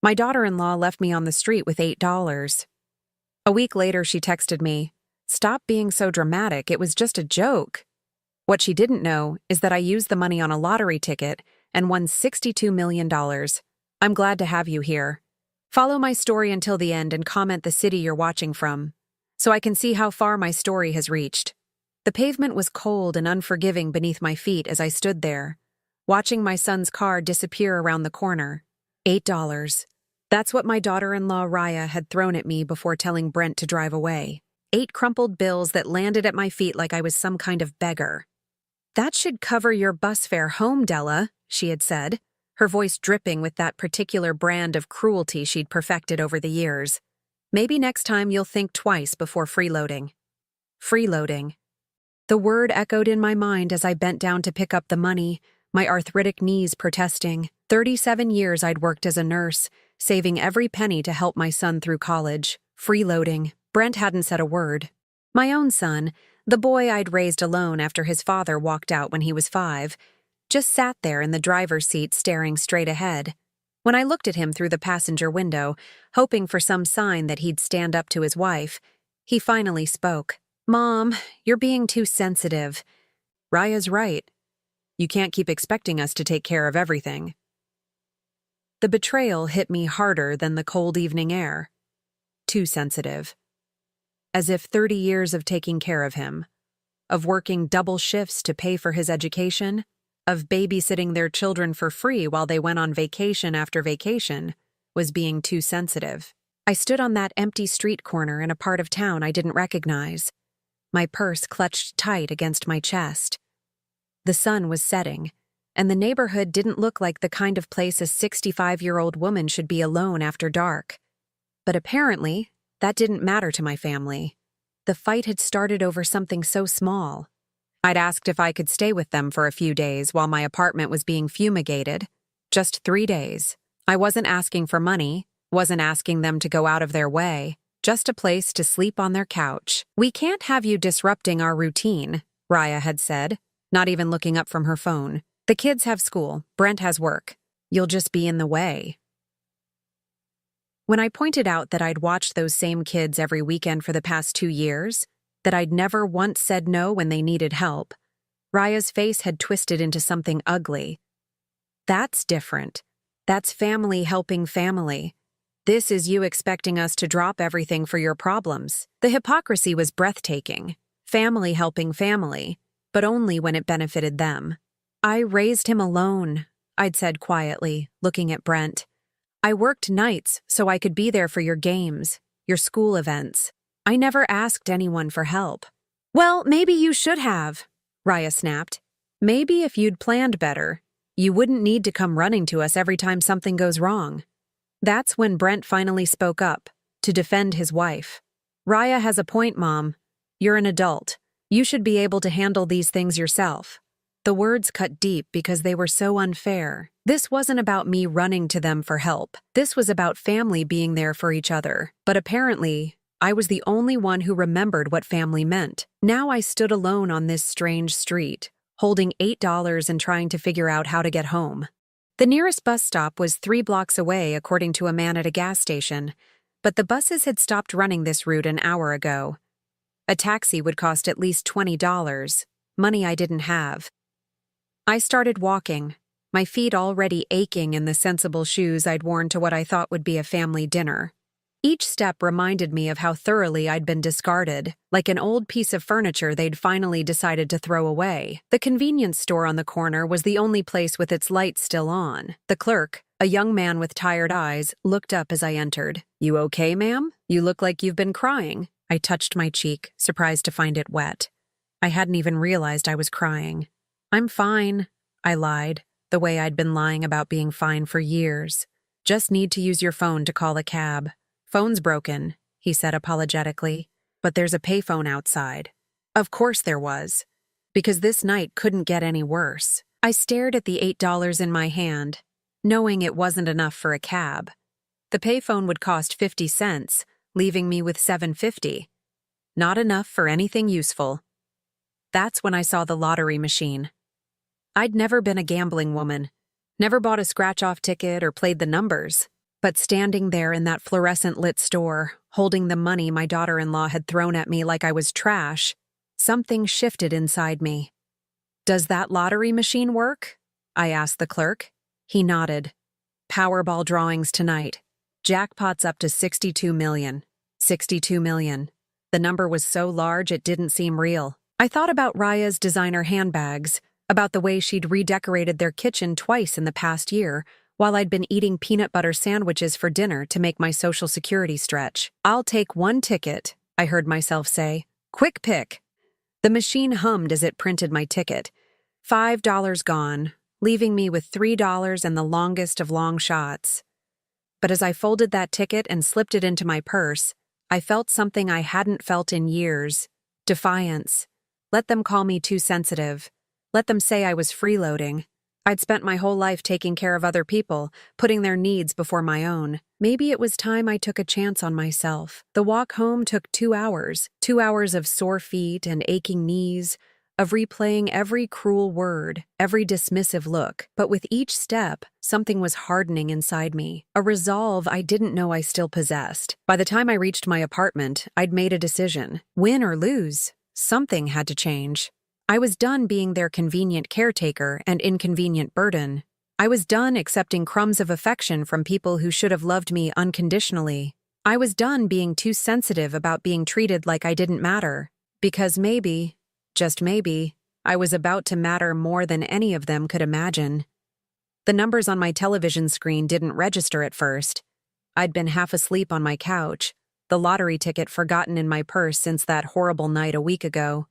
My daughter-in-law left me on the street with $8. A week later, she texted me, "Stop being so dramatic, it was just a joke." What she didn't know is that I used the money on a lottery ticket and won $62 million. I'm glad to have you here. Follow my story until the end and comment the city you're watching from, so I can see how far my story has reached. The pavement was cold and unforgiving beneath my feet as I stood there, watching my son's car disappear around the corner. $8. That's what my daughter-in-law Raya had thrown at me before telling Brent to drive away. 8 crumpled bills that landed at my feet like I was some kind of beggar. "That should cover your bus fare home, Della," she had said, her voice dripping with that particular brand of cruelty she'd perfected over the years. "Maybe next time you'll think twice before freeloading." Freeloading. The word echoed in my mind as I bent down to pick up the money, my arthritic knees protesting. 37 years I'd worked as a nurse, saving every penny to help my son through college. Freeloading. Brent hadn't said a word. My own son, the boy I'd raised alone after his father walked out when he was 5, just sat there in the driver's seat staring straight ahead. When I looked at him through the passenger window, hoping for some sign that he'd stand up to his wife, he finally spoke. "Mom, you're being too sensitive." "Raya's right. You can't keep expecting us to take care of everything." The betrayal hit me harder than the cold evening air. Too sensitive. As if 30 years of taking care of him, of working double shifts to pay for his education, of babysitting their children for free while they went on vacation after vacation, was being too sensitive. I stood on that empty street corner in a part of town I didn't recognize, my purse clutched tight against my chest. The sun was setting, and the neighborhood didn't look like the kind of place a 65-year-old woman should be alone after dark. But apparently, that didn't matter to my family. The fight had started over something so small. I'd asked if I could stay with them for a few days while my apartment was being fumigated. Just 3 days. I wasn't asking for money, wasn't asking them to go out of their way, just a place to sleep on their couch. "We can't have you disrupting our routine," Raya had said, not even looking up from her phone. "The kids have school, Brent has work. You'll just be in the way." When I pointed out that I'd watched those same kids every weekend for the past 2 years, that I'd never once said no when they needed help, Raya's face had twisted into something ugly. "That's different. That's family helping family. This is you expecting us to drop everything for your problems." The hypocrisy was breathtaking. Family helping family, but only when it benefited them. "I raised him alone," I'd said quietly, looking at Brent. "I worked nights so I could be there for your games, your school events. I never asked anyone for help." "Well, maybe you should have," Raya snapped. "Maybe if you'd planned better, you wouldn't need to come running to us every time something goes wrong." That's when Brent finally spoke up, to defend his wife. "Raya has a point, Mom. You're an adult. You should be able to handle these things yourself." The words cut deep because they were so unfair. This wasn't about me running to them for help. This was about family being there for each other. But apparently, I was the only one who remembered what family meant. Now I stood alone on this strange street, holding $8 and trying to figure out how to get home. The nearest bus stop was 3 blocks away, according to a man at a gas station, but the buses had stopped running this route an hour ago. A taxi would cost at least $20, money I didn't have. I started walking, my feet already aching in the sensible shoes I'd worn to what I thought would be a family dinner. Each step reminded me of how thoroughly I'd been discarded, like an old piece of furniture they'd finally decided to throw away. The convenience store on the corner was the only place with its lights still on. The clerk, a young man with tired eyes, looked up as I entered. "You okay, ma'am? You look like you've been crying." I touched my cheek, surprised to find it wet. I hadn't even realized I was crying. "I'm fine," I lied, the way I'd been lying about being fine for years. "Just need to use your phone to call a cab." "Phone's broken," he said apologetically, "but there's a payphone outside." Of course there was, because this night couldn't get any worse. I stared at the $8 in my hand, knowing it wasn't enough for a cab. The payphone would cost 50 cents, leaving me with $7.50. Not enough for anything useful. That's when I saw the lottery machine. I'd never been a gambling woman, never bought a scratch-off ticket or played the numbers. But standing there in that fluorescent-lit store, holding the money my daughter-in-law had thrown at me like I was trash, something shifted inside me. "Does that lottery machine work?" I asked the clerk. He nodded. "Powerball drawings tonight. Jackpot's up to 62 million. 62 million. The number was so large it didn't seem real. I thought about Raya's designer handbags, about the way she'd redecorated their kitchen twice in the past year, while I'd been eating peanut butter sandwiches for dinner to make my Social Security stretch. "I'll take one ticket," I heard myself say. "Quick pick." The machine hummed as it printed my ticket. $5 gone, leaving me with $3 and the longest of long shots. But as I folded that ticket and slipped it into my purse, I felt something I hadn't felt in years. Defiance. Let them call me too sensitive. Let them say I was freeloading. I'd spent my whole life taking care of other people, putting their needs before my own. Maybe it was time I took a chance on myself. The walk home took 2 hours. 2 hours of sore feet and aching knees, of replaying every cruel word, every dismissive look. But with each step, something was hardening inside me, a resolve I didn't know I still possessed. By the time I reached my apartment, I'd made a decision. Win or lose, something had to change. I was done being their convenient caretaker and inconvenient burden. I was done accepting crumbs of affection from people who should have loved me unconditionally. I was done being too sensitive about being treated like I didn't matter. Because maybe, just maybe, I was about to matter more than any of them could imagine. The numbers on my television screen didn't register at first. I'd been half asleep on my couch, the lottery ticket forgotten in my purse since that horrible night a week ago.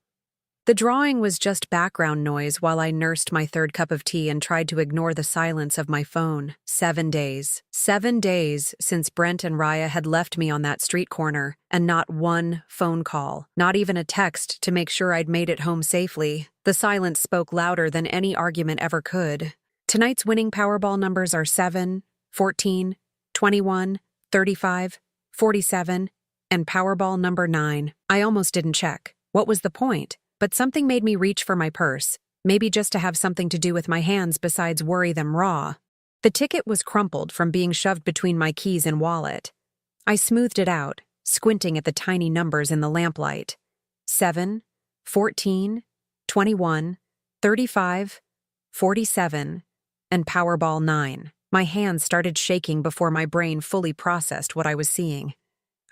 The drawing was just background noise while I nursed my third cup of tea and tried to ignore the silence of my phone. 7 days. 7 days since Brent and Raya had left me on that street corner, and not one phone call, not even a text to make sure I'd made it home safely. The silence spoke louder than any argument ever could. Tonight's winning Powerball numbers are 7, 14, 21, 35, 47, and Powerball number 9. I almost didn't check. What was the point? But something made me reach for my purse, maybe just to have something to do with my hands besides worry them raw. The ticket was crumpled from being shoved between my keys and wallet. I smoothed it out, squinting at the tiny numbers in the lamplight. 7, 14, 21, 35, 47, and Powerball 9. My hands started shaking before my brain fully processed what I was seeing.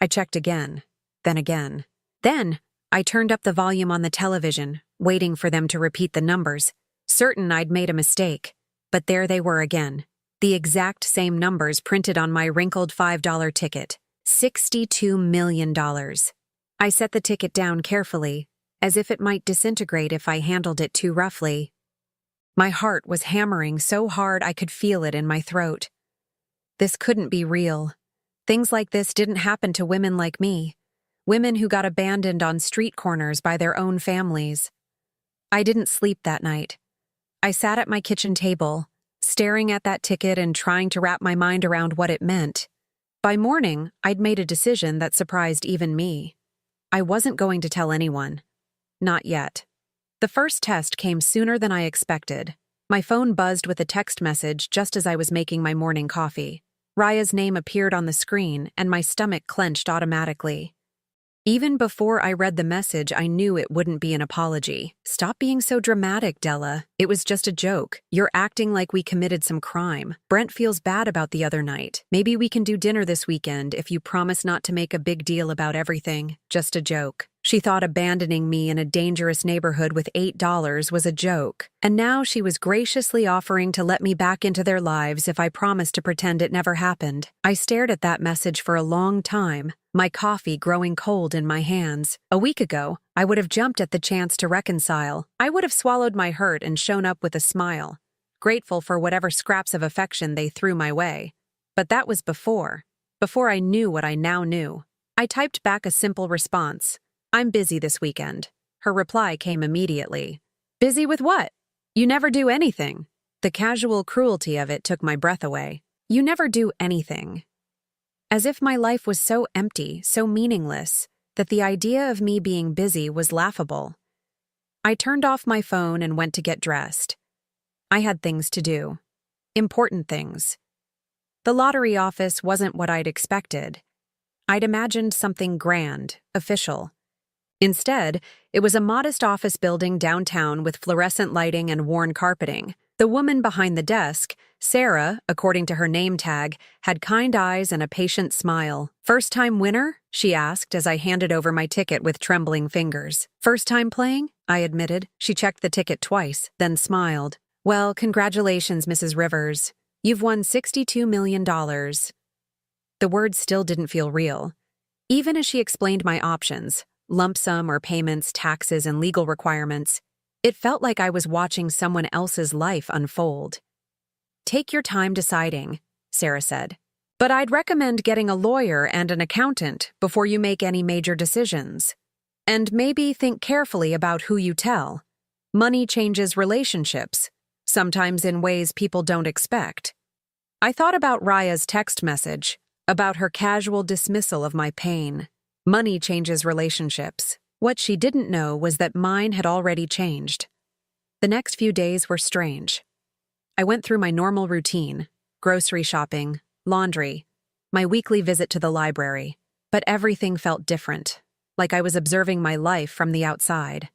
I checked again, then again. Then, I turned up the volume on the television, waiting for them to repeat the numbers, certain I'd made a mistake. But there they were again, the exact same numbers printed on my wrinkled $5 ticket. $62 million. I set the ticket down carefully, as if it might disintegrate if I handled it too roughly. My heart was hammering so hard I could feel it in my throat. This couldn't be real. Things like this didn't happen to women like me. Women who got abandoned on street corners by their own families. I didn't sleep that night. I sat at my kitchen table, staring at that ticket and trying to wrap my mind around what it meant. By morning, I'd made a decision that surprised even me. I wasn't going to tell anyone. Not yet. The first test came sooner than I expected. My phone buzzed with a text message just as I was making my morning coffee. Raya's name appeared on the screen, and my stomach clenched automatically. Even before I read the message, I knew it wouldn't be an apology. "Stop being so dramatic, Della. It was just a joke. You're acting like we committed some crime. Brent feels bad about the other night. Maybe we can do dinner this weekend if you promise not to make a big deal about everything. Just a joke." She thought abandoning me in a dangerous neighborhood with $8 was a joke. And now she was graciously offering to let me back into their lives if I promised to pretend it never happened. I stared at that message for a long time, my coffee growing cold in my hands. A week ago, I would have jumped at the chance to reconcile. I would have swallowed my hurt and shown up with a smile, grateful for whatever scraps of affection they threw my way. But that was before I knew what I now knew. I typed back a simple response. "I'm busy this weekend." Her reply came immediately. "Busy with what? You never do anything." The casual cruelty of it took my breath away. You never do anything. As if my life was so empty, so meaningless, that the idea of me being busy was laughable. I turned off my phone and went to get dressed. I had things to do. Important things. The lottery office wasn't what I'd expected. I'd imagined something grand, official. Instead, it was a modest office building downtown with fluorescent lighting and worn carpeting. The woman behind the desk, Sarah, according to her name tag, had kind eyes and a patient smile. "First-time winner?" she asked as I handed over my ticket with trembling fingers. "First time playing?" I admitted. She checked the ticket twice, then smiled. "Well, congratulations, Mrs. Rivers. You've won $62 million. The words still didn't feel real. Even as she explained my options, lump sum or payments, taxes, and legal requirements, it felt like I was watching someone else's life unfold. "Take your time deciding," Sarah said. "But I'd recommend getting a lawyer and an accountant before you make any major decisions. And maybe think carefully about who you tell. Money changes relationships, sometimes in ways people don't expect." I thought about Raya's text message, about her casual dismissal of my pain. Money changes relationships. What she didn't know was that mine had already changed. The next few days were strange. I went through my normal routine: grocery shopping, laundry, my weekly visit to the library, but everything felt different, like I was observing my life from the outside.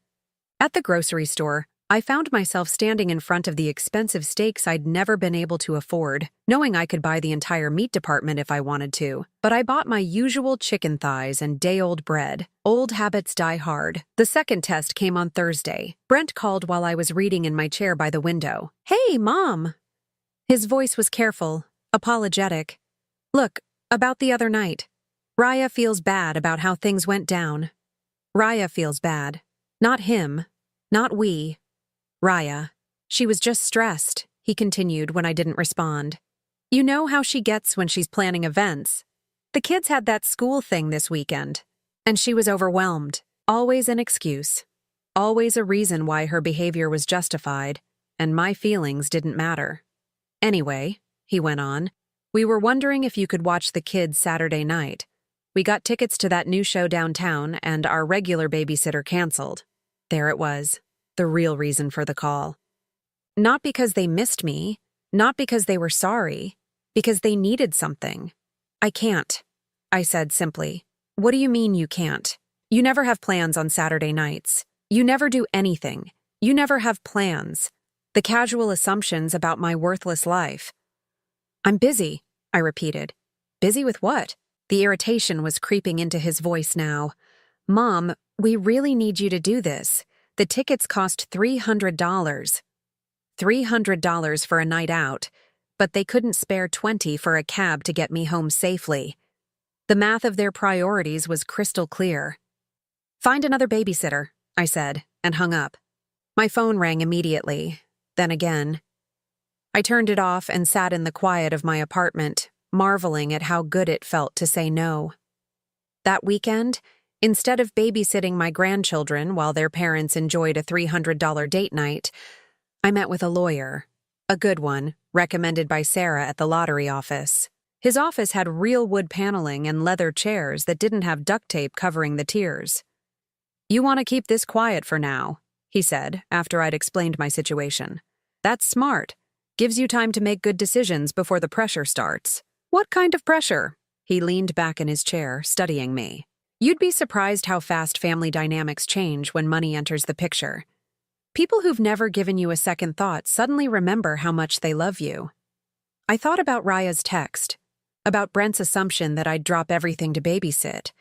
At the grocery store, I found myself standing in front of the expensive steaks I'd never been able to afford, knowing I could buy the entire meat department if I wanted to. But I bought my usual chicken thighs and day-old bread. Old habits die hard. The second test came on Thursday. Brent called while I was reading in my chair by the window. "Hey, Mom!" His voice was careful, apologetic. "Look, about the other night. Raya feels bad about how things went down. Raya feels bad. Not him. Not we. Raya. She was just stressed," he continued when I didn't respond. "You know how she gets when she's planning events. The kids had that school thing this weekend, and she was overwhelmed. Always an excuse. Always a reason why her behavior was justified, and my feelings didn't matter. Anyway," he went on, "we were wondering if you could watch the kids Saturday night. We got tickets to that new show downtown, and our regular babysitter canceled." There it was. The real reason for the call. Not because they missed me, not because they were sorry, because they needed something. "I can't," I said simply. "What do you mean you can't? You never have plans on Saturday nights. You never do anything. You never have plans. The casual assumptions about my worthless life." "I'm busy," I repeated. "Busy with what?" The irritation was creeping into his voice now. "Mom, we really need you to do this. The tickets cost $300. $300 for a night out, but they couldn't spare $20 for a cab to get me home safely." The math of their priorities was crystal clear. "Find another babysitter," I said, and hung up. My phone rang immediately, then again. I turned it off and sat in the quiet of my apartment, marveling at how good it felt to say no. That weekend, instead of babysitting my grandchildren while their parents enjoyed a $300 date night, I met with a lawyer. A good one, recommended by Sarah at the lottery office. His office had real wood paneling and leather chairs that didn't have duct tape covering the tiers. "You want to keep this quiet for now," he said after I'd explained my situation. "That's smart. Gives you time to make good decisions before the pressure starts." "What kind of pressure?" He leaned back in his chair, studying me. "You'd be surprised how fast family dynamics change when money enters the picture. People who've never given you a second thought suddenly remember how much they love you." I thought about Raya's text, about Brent's assumption that I'd drop everything to babysit.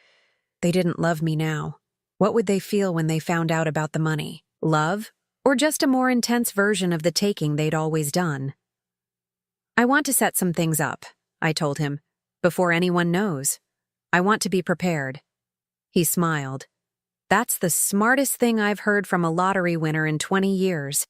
They didn't love me now. What would they feel when they found out about the money? Love? Or just a more intense version of the taking they'd always done? "I want to set some things up," I told him, "before anyone knows. I want to be prepared." He smiled. "That's the smartest thing I've heard from a lottery winner in 20 years.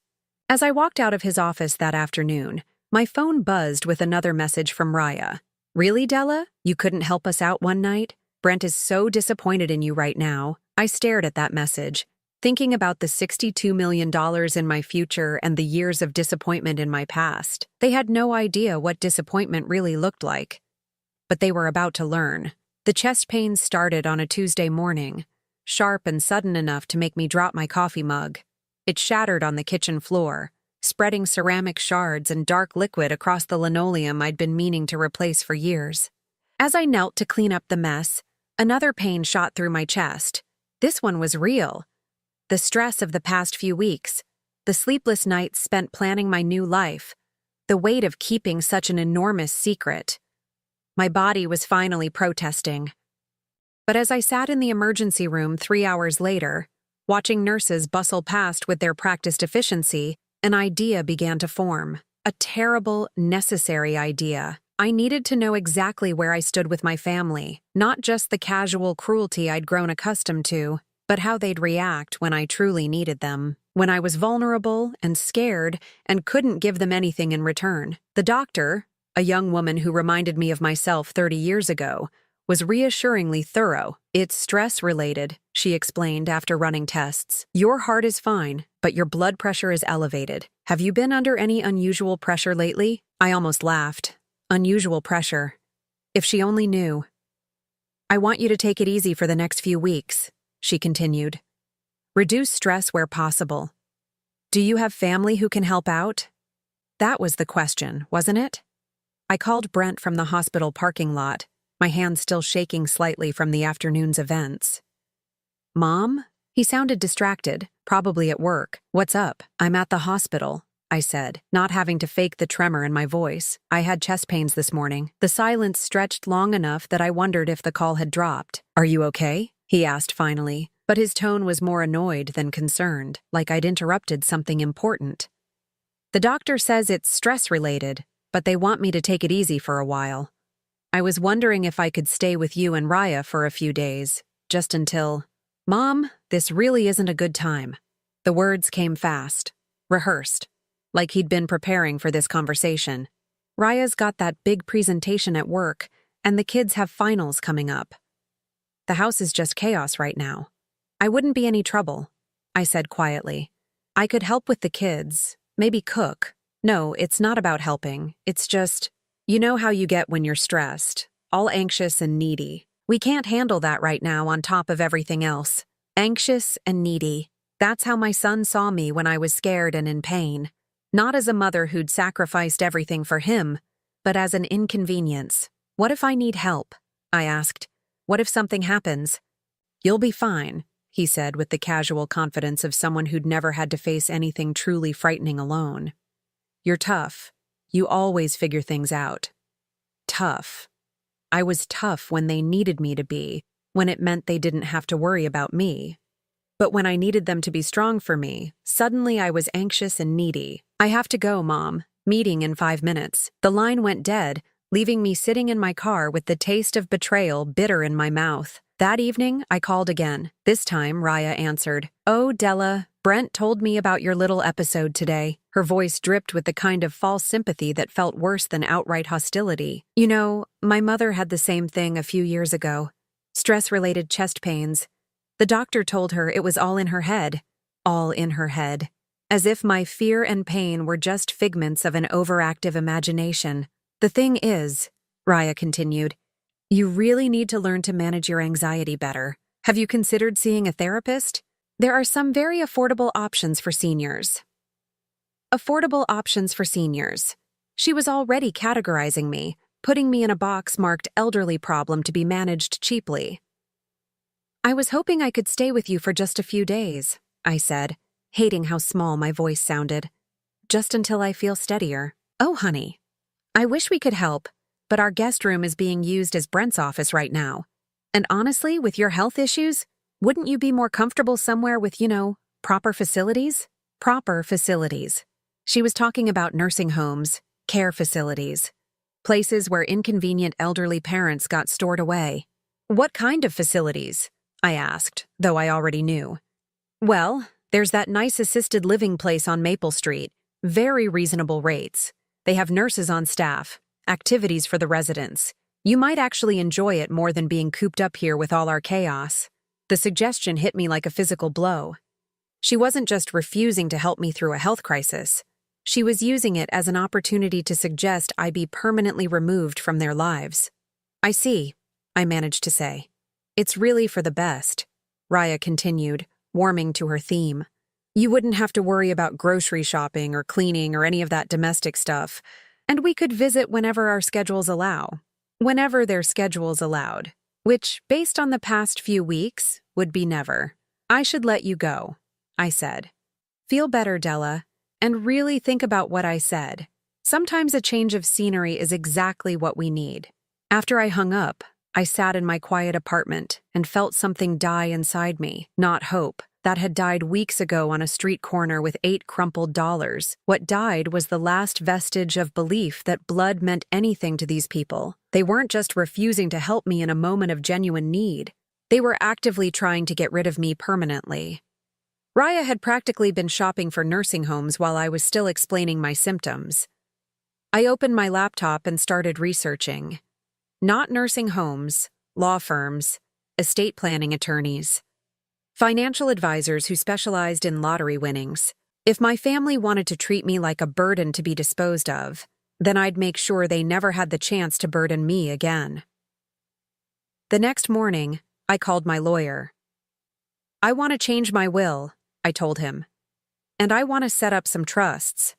As I walked out of his office that afternoon, my phone buzzed with another message from Raya. "Really, Della? You couldn't help us out one night? Brent is so disappointed in you right now." I stared at that message, thinking about the $62 million in my future and the years of disappointment in my past. They had no idea what disappointment really looked like. But they were about to learn. The chest pains started on a Tuesday morning, sharp and sudden enough to make me drop my coffee mug. It shattered on the kitchen floor, spreading ceramic shards and dark liquid across the linoleum I'd been meaning to replace for years. As I knelt to clean up the mess, another pain shot through my chest. This one was real. The stress of the past few weeks, the sleepless nights spent planning my new life, the weight of keeping such an enormous secret. My body was finally protesting. But as I sat in the emergency room 3 hours later, watching nurses bustle past with their practiced efficiency, an idea began to form. A terrible, necessary idea. I needed to know exactly where I stood with my family, not just the casual cruelty I'd grown accustomed to, but how they'd react when I truly needed them, when I was vulnerable and scared and couldn't give them anything in return. The doctor, a young woman who reminded me of myself 30 years ago, was reassuringly thorough. "It's stress-related," she explained after running tests. "Your heart is fine, but your blood pressure is elevated. Have you been under any unusual pressure lately?" I almost laughed. Unusual pressure. If she only knew. "I want you to take it easy for the next few weeks," she continued. "Reduce stress where possible. Do you have family who can help out?" That was the question, wasn't it? I called Brent from the hospital parking lot, my hands still shaking slightly from the afternoon's events. "Mom?" He sounded distracted, probably at work. "What's up?" "I'm at the hospital," I said, not having to fake the tremor in my voice. "I had chest pains this morning." The silence stretched long enough that I wondered if the call had dropped. "Are you okay?" he asked finally, but his tone was more annoyed than concerned, like I'd interrupted something important. "The doctor says it's stress-related, but they want me to take it easy for a while. I was wondering if I could stay with you and Raya for a few days, just until—" "Mom, this really isn't a good time." The words came fast, rehearsed, like he'd been preparing for this conversation. "Raya's got that big presentation at work, and the kids have finals coming up. The house is just chaos right now. I wouldn't be any trouble," I said quietly. "I could help with the kids, maybe cook. No, it's not about helping. It's just, you know how you get when you're stressed, all anxious and needy. We can't handle that right now on top of everything else. Anxious and needy. That's how my son saw me when I was scared and in pain. Not as a mother who'd sacrificed everything for him, but as an inconvenience. What if I need help?" I asked. "What if something happens?" "You'll be fine," he said with the casual confidence of someone who'd never had to face anything truly frightening alone. "You're tough. You always figure things out." Tough. I was tough when they needed me to be, when it meant they didn't have to worry about me. But when I needed them to be strong for me, suddenly I was anxious and needy. "I have to go, Mom. Meeting in 5 minutes." The line went dead, leaving me sitting in my car with the taste of betrayal bitter in my mouth. That evening, I called again. This time, Raya answered. "Oh, Della, Brent told me about your little episode today." Her voice dripped with the kind of false sympathy that felt worse than outright hostility. "You know, my mother had the same thing a few years ago. Stress-related chest pains. The doctor told her it was all in her head. All in her head. As if my fear and pain were just figments of an overactive imagination. The thing is," Raya continued, "you really need to learn to manage your anxiety better. Have you considered seeing a therapist? There are some very affordable options for seniors." Affordable options for seniors. She was already categorizing me, putting me in a box marked elderly problem to be managed cheaply. "I was hoping I could stay with you for just a few days," I said, hating how small my voice sounded. "Just until I feel steadier." "Oh, honey. I wish we could help, but our guest room is being used as Brent's office right now. And honestly, with your health issues, wouldn't you be more comfortable somewhere with, proper facilities?" Proper facilities. She was talking about nursing homes, care facilities, places where inconvenient elderly parents got stored away. "What kind of facilities?" I asked, though I already knew. "Well, there's that nice assisted living place on Maple Street. Very reasonable rates. They have nurses on staff, activities for the residents. You might actually enjoy it more than being cooped up here with all our chaos." The suggestion hit me like a physical blow. She wasn't just refusing to help me through a health crisis. She was using it as an opportunity to suggest I be permanently removed from their lives. "I see," I managed to say. "It's really for the best," Raya continued, warming to her theme. You wouldn't have to worry about grocery shopping or cleaning or any of that domestic stuff, and we could visit whenever our schedules allow. Whenever their schedules allowed, which, based on the past few weeks, would be never. I should let you go, I said. Feel better, Della, and really think about what I said. Sometimes a change of scenery is exactly what we need. After I hung up, I sat in my quiet apartment and felt something die inside me, not hope. That had died weeks ago on a street corner with 8 crumpled dollars. What died was the last vestige of belief that blood meant anything to these people. They weren't just refusing to help me in a moment of genuine need. They were actively trying to get rid of me permanently. Raya had practically been shopping for nursing homes while I was still explaining my symptoms. I opened my laptop and started researching. Not nursing homes, law firms, estate planning attorneys. Financial advisors who specialized in lottery winnings. If my family wanted to treat me like a burden to be disposed of, then I'd make sure they never had the chance to burden me again. The next morning, I called my lawyer. I want to change my will, I told him. And I want to set up some trusts.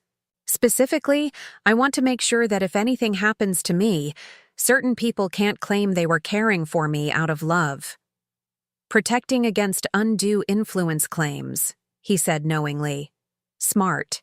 Specifically, I want to make sure that if anything happens to me, certain people can't claim they were caring for me out of love. Protecting against undue influence claims, he said knowingly. Smart.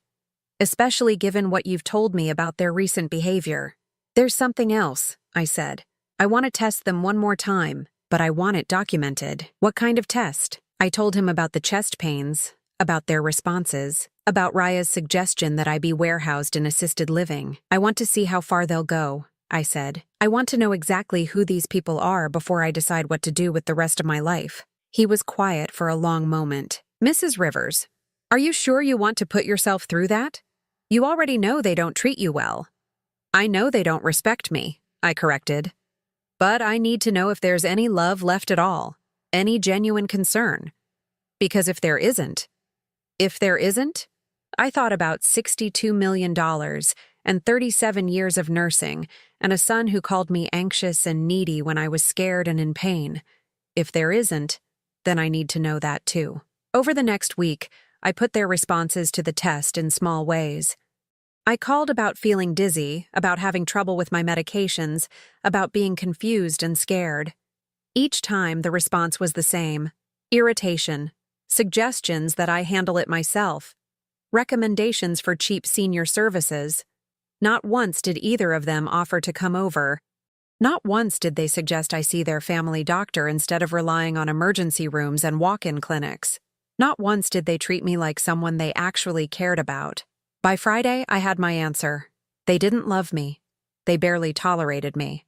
Especially given what you've told me about their recent behavior. There's something else, I said. I want to test them one more time, but I want it documented. What kind of test? I told him about the chest pains, about their responses, about Raya's suggestion that I be warehoused in assisted living. I want to see how far they'll go, I said. I want to know exactly who these people are before I decide what to do with the rest of my life. He was quiet for a long moment. Mrs. Rivers, are you sure you want to put yourself through that? You already know they don't treat you well. I know they don't respect me, I corrected. But I need to know if there's any love left at all, any genuine concern. Because if there isn't, I thought about $62 million and 37 years of nursing, and a son who called me anxious and needy when I was scared and in pain. If there isn't, then I need to know that too. Over the next week, I put their responses to the test in small ways. I called about feeling dizzy, about having trouble with my medications, about being confused and scared. Each time, the response was the same. Irritation, suggestions that I handle it myself, recommendations for cheap senior services. Not once did either of them offer to come over. Not once did they suggest I see their family doctor instead of relying on emergency rooms and walk-in clinics. Not once did they treat me like someone they actually cared about. By Friday, I had my answer. They didn't love me. They barely tolerated me.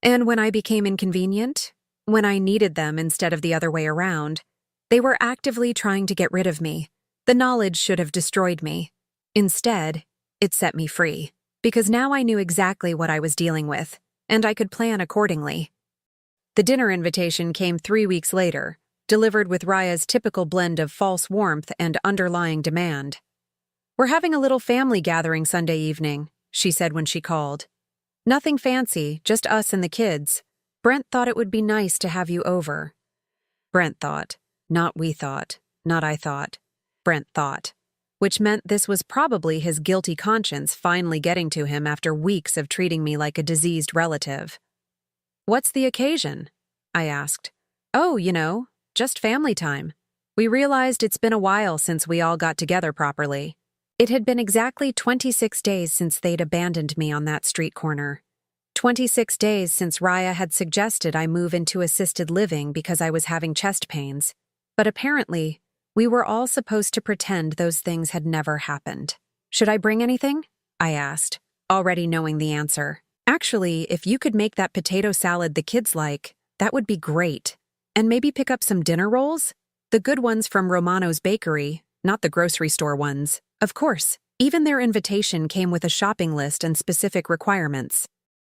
And when I became inconvenient, when I needed them instead of the other way around, they were actively trying to get rid of me. The knowledge should have destroyed me. Instead, it set me free. Because now I knew exactly what I was dealing with, and I could plan accordingly. The dinner invitation came 3 weeks later, delivered with Raya's typical blend of false warmth and underlying demand. We're having a little family gathering Sunday evening, she said when she called. Nothing fancy, just us and the kids. Brent thought it would be nice to have you over. Brent thought, not we thought, not I thought. Brent thought. Which meant this was probably his guilty conscience finally getting to him after weeks of treating me like a diseased relative. What's the occasion? I asked. Oh, just family time. We realized it's been a while since we all got together properly. It had been exactly 26 days since they'd abandoned me on that street corner. 26 days since Raya had suggested I move into assisted living because I was having chest pains. But apparently, we were all supposed to pretend those things had never happened. Should I bring anything? I asked, already knowing the answer. Actually, if you could make that potato salad the kids like, that would be great. And maybe pick up some dinner rolls? The good ones from Romano's bakery, not the grocery store ones. Of course, even their invitation came with a shopping list and specific requirements.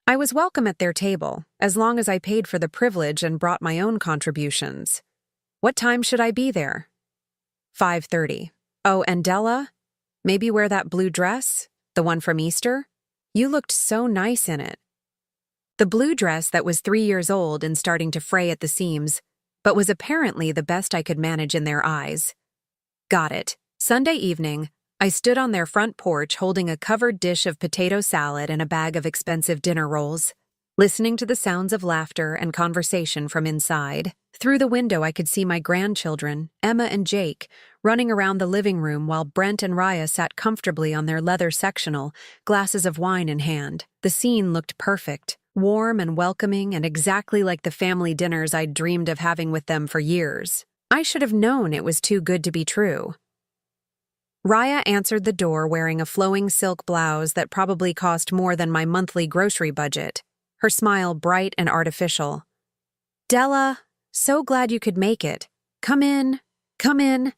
I was welcome at their table, as long as I paid for the privilege and brought my own contributions. What time should I be there? 5:30. Oh, and Della? Maybe wear that blue dress? The one from Easter? You looked so nice in it. The blue dress that was 3 years old and starting to fray at the seams, but was apparently the best I could manage in their eyes. Got it, Sunday evening, I stood on their front porch holding a covered dish of potato salad and a bag of expensive dinner rolls, listening to the sounds of laughter and conversation from inside. Through the window, I could see my grandchildren, Emma and Jake, running around the living room while Brent and Raya sat comfortably on their leather sectional, glasses of wine in hand. The scene looked perfect, warm and welcoming, and exactly like the family dinners I'd dreamed of having with them for years. I should have known it was too good to be true. Raya answered the door wearing a flowing silk blouse that probably cost more than my monthly grocery budget, her smile bright and artificial. "Della, so glad you could make it. Come in, come in."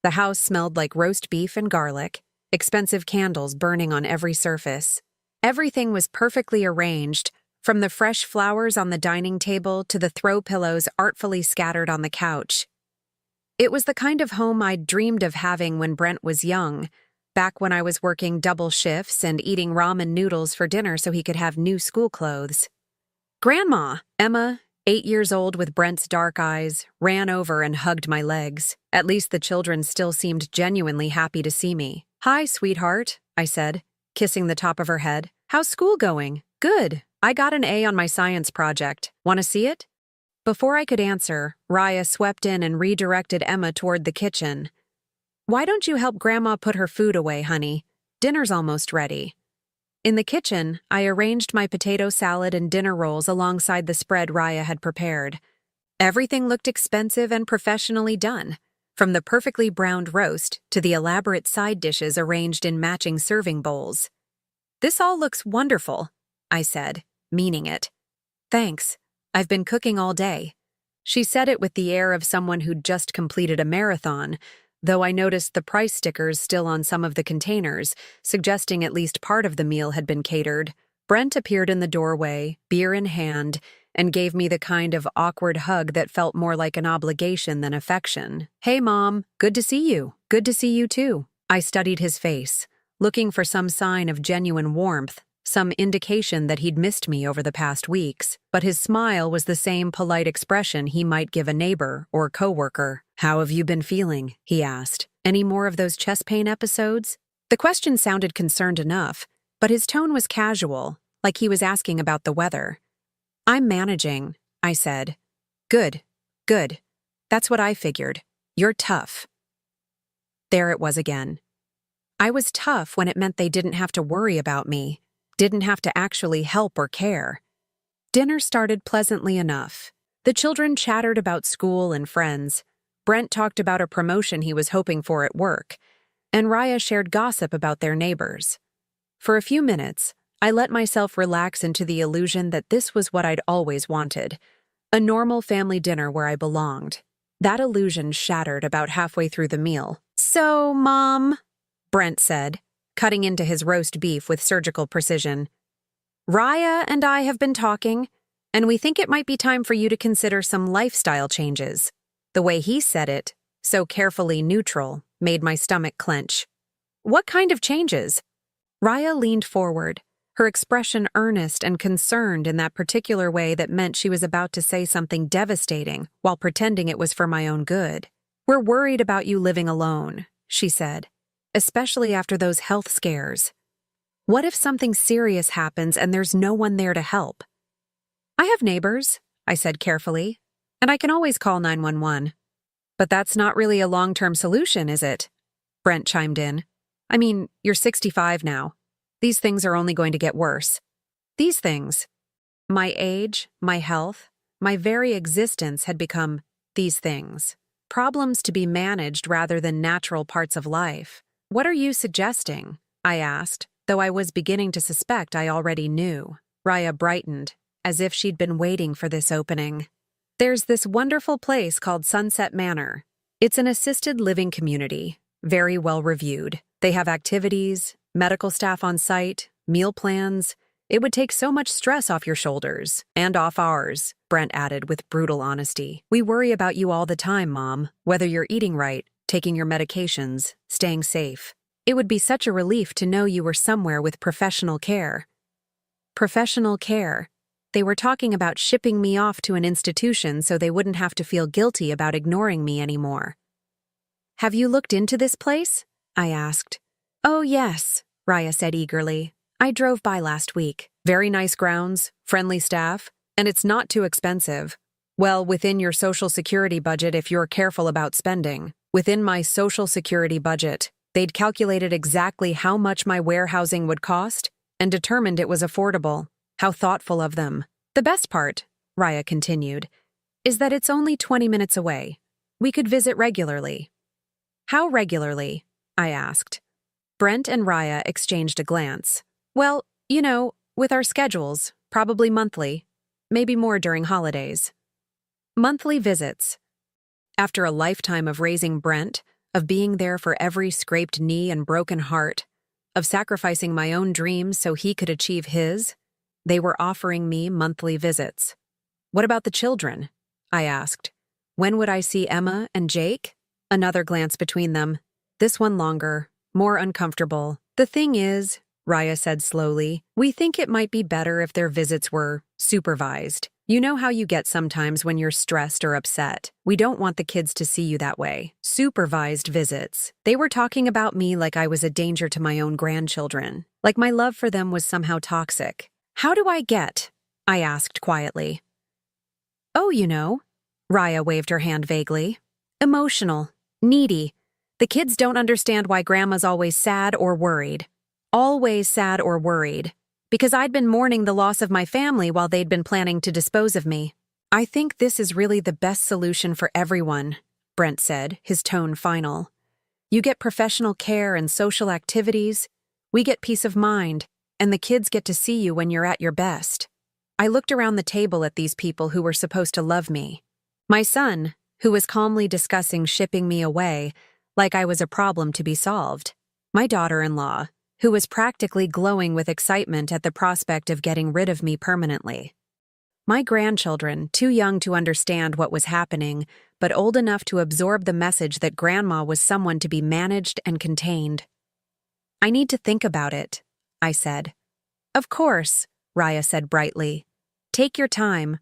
The house smelled like roast beef and garlic, expensive candles burning on every surface. Everything was perfectly arranged, from the fresh flowers on the dining table to the throw pillows artfully scattered on the couch. It was the kind of home I'd dreamed of having when Brent was young, back when I was working double shifts and eating ramen noodles for dinner so he could have new school clothes. "Grandma!" Emma, 8 years old with Brent's dark eyes, ran over and hugged my legs. At least the children still seemed genuinely happy to see me. "Hi, sweetheart," I said, kissing the top of her head. "How's school going?" "Good. I got an A on my science project. Want to see it?" Before I could answer, Raya swept in and redirected Emma toward the kitchen. "Why don't you help Grandma put her food away, honey? Dinner's almost ready." In the kitchen, I arranged my potato salad and dinner rolls alongside the spread Raya had prepared. Everything looked expensive and professionally done, from the perfectly browned roast to the elaborate side dishes arranged in matching serving bowls. "This all looks wonderful," I said, meaning it. "Thanks. I've been cooking all day." She said it with the air of someone who'd just completed a marathon, though I noticed the price stickers still on some of the containers, suggesting at least part of the meal had been catered. Brent appeared in the doorway, beer in hand, and gave me the kind of awkward hug that felt more like an obligation than affection. "Hey, Mom, good to see you. Good to see you too." I studied his face, looking for some sign of genuine warmth, some indication that he'd missed me over the past weeks, but his smile was the same polite expression he might give a neighbor or coworker. "How have you been feeling?" he asked. "Any more of those chest pain episodes?" The question sounded concerned enough, but his tone was casual, like he was asking about the weather. "I'm managing," I said. Good. That's what I figured. You're tough." There it was again. I was tough when it meant they didn't have to worry about me, didn't have to actually help or care. Dinner started pleasantly enough. The children chattered about school and friends. Brent talked about a promotion he was hoping for at work, and Raya shared gossip about their neighbors. For a few minutes, I let myself relax into the illusion that this was what I'd always wanted, a normal family dinner where I belonged. That illusion shattered about halfway through the meal. "So, Mom," Brent said, cutting into his roast beef with surgical precision, "Raya and I have been talking, and we think it might be time for you to consider some lifestyle changes." The way he said it, so carefully neutral, made my stomach clench. "What kind of changes?" Raya leaned forward, her expression earnest and concerned in that particular way that meant she was about to say something devastating while pretending it was for my own good. "We're worried about you living alone," she said, "especially after those health scares. What if something serious happens and there's no one there to help?" "I have neighbors," I said carefully, "and I can always call 911. "But that's not really a long-term solution, is it?" Brent chimed in. "I mean, you're 65 now. These things are only going to get worse." These things. My age, my health, my very existence had become these things. Problems to be managed rather than natural parts of life. "What are you suggesting?" I asked, though I was beginning to suspect I already knew. Raya brightened, as if she'd been waiting for this opening. "There's this wonderful place called Sunset Manor. It's an assisted living community, very well reviewed. They have activities, medical staff on site, meal plans. It would take so much stress off your shoulders, and off ours," Brent added with brutal honesty. "We worry about you all the time, Mom, whether you're eating right, taking your medications, staying safe. It would be such a relief to know you were somewhere with professional care." Professional care. They were talking about shipping me off to an institution so they wouldn't have to feel guilty about ignoring me anymore. Have you looked into this place? I asked. Oh, yes, Raya said eagerly. I drove by last week. Very nice grounds, friendly staff, and it's not too expensive. Well, within your Social Security budget if you're careful about spending. Within my Social Security budget, they'd calculated exactly how much my warehousing would cost and determined it was affordable. How thoughtful of them. The best part, Raya continued, is that it's only 20 minutes away. We could visit regularly. How regularly? I asked. Brent and Raya exchanged a glance. Well, with our schedules, probably monthly, maybe more during holidays. Monthly visits. After a lifetime of raising Brent, of being there for every scraped knee and broken heart, of sacrificing my own dreams so he could achieve his, they were offering me monthly visits. What about the children? I asked. When would I see Emma and Jake? Another glance between them. This one longer, more uncomfortable. The thing is, Raya said slowly, we think it might be better if their visits were supervised. You know how you get sometimes when you're stressed or upset. We don't want the kids to see you that way. Supervised visits. They were talking about me like I was a danger to my own grandchildren. Like my love for them was somehow toxic. How do I get? I asked quietly. Oh, Raya waved her hand vaguely. Emotional. Needy. The kids don't understand why Grandma's always sad or worried. Always sad or worried. Because I'd been mourning the loss of my family while they'd been planning to dispose of me. I think this is really the best solution for everyone, Brent said, his tone final. You get professional care and social activities, we get peace of mind, and the kids get to see you when you're at your best. I looked around the table at these people who were supposed to love me. My son, who was calmly discussing shipping me away, like I was a problem to be solved. My daughter-in-law, who was practically glowing with excitement at the prospect of getting rid of me permanently. My grandchildren, too young to understand what was happening, but old enough to absorb the message that Grandma was someone to be managed and contained. I need to think about it, I said. Of course, Raya said brightly. Take your time.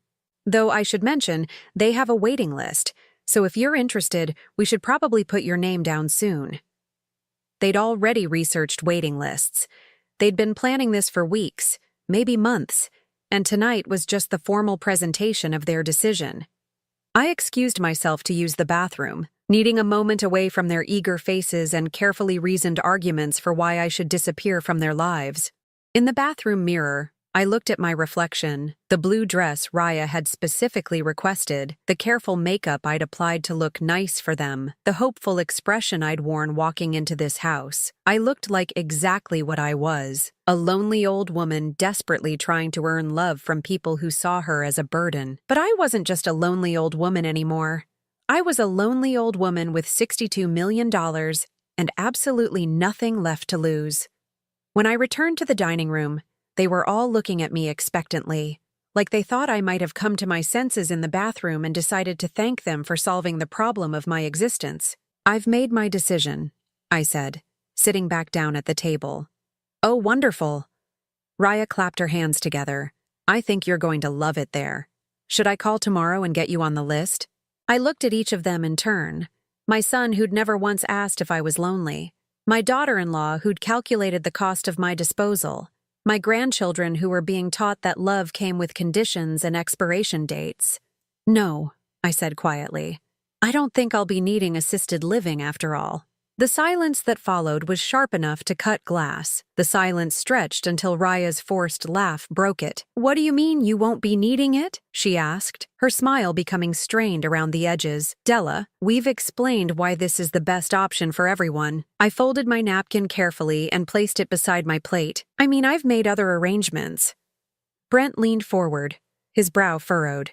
Though I should mention, they have a waiting list, so if you're interested, we should probably put your name down soon. They'd already researched waiting lists. They'd been planning this for weeks, maybe months, and tonight was just the formal presentation of their decision. I excused myself to use the bathroom, needing a moment away from their eager faces and carefully reasoned arguments for why I should disappear from their lives. In the bathroom mirror, I looked at my reflection, the blue dress Raya had specifically requested, the careful makeup I'd applied to look nice for them, the hopeful expression I'd worn walking into this house. I looked like exactly what I was, a lonely old woman desperately trying to earn love from people who saw her as a burden. But I wasn't just a lonely old woman anymore. I was a lonely old woman with $62 million and absolutely nothing left to lose. When I returned to the dining room, they were all looking at me expectantly, like they thought I might have come to my senses in the bathroom and decided to thank them for solving the problem of my existence. I've made my decision, I said, sitting back down at the table. Oh, wonderful. Raya clapped her hands together. I think you're going to love it there. Should I call tomorrow and get you on the list? I looked at each of them in turn. My son, who'd never once asked if I was lonely. My daughter-in-law, who'd calculated the cost of my disposal. My grandchildren who were being taught that love came with conditions and expiration dates. No, I said quietly. I don't think I'll be needing assisted living after all. The silence that followed was sharp enough to cut glass. The silence stretched until Raya's forced laugh broke it. What do you mean you won't be needing it? She asked, her smile becoming strained around the edges. Della, we've explained why this is the best option for everyone. I folded my napkin carefully and placed it beside my plate. I've made other arrangements. Brent leaned forward, his brow furrowed.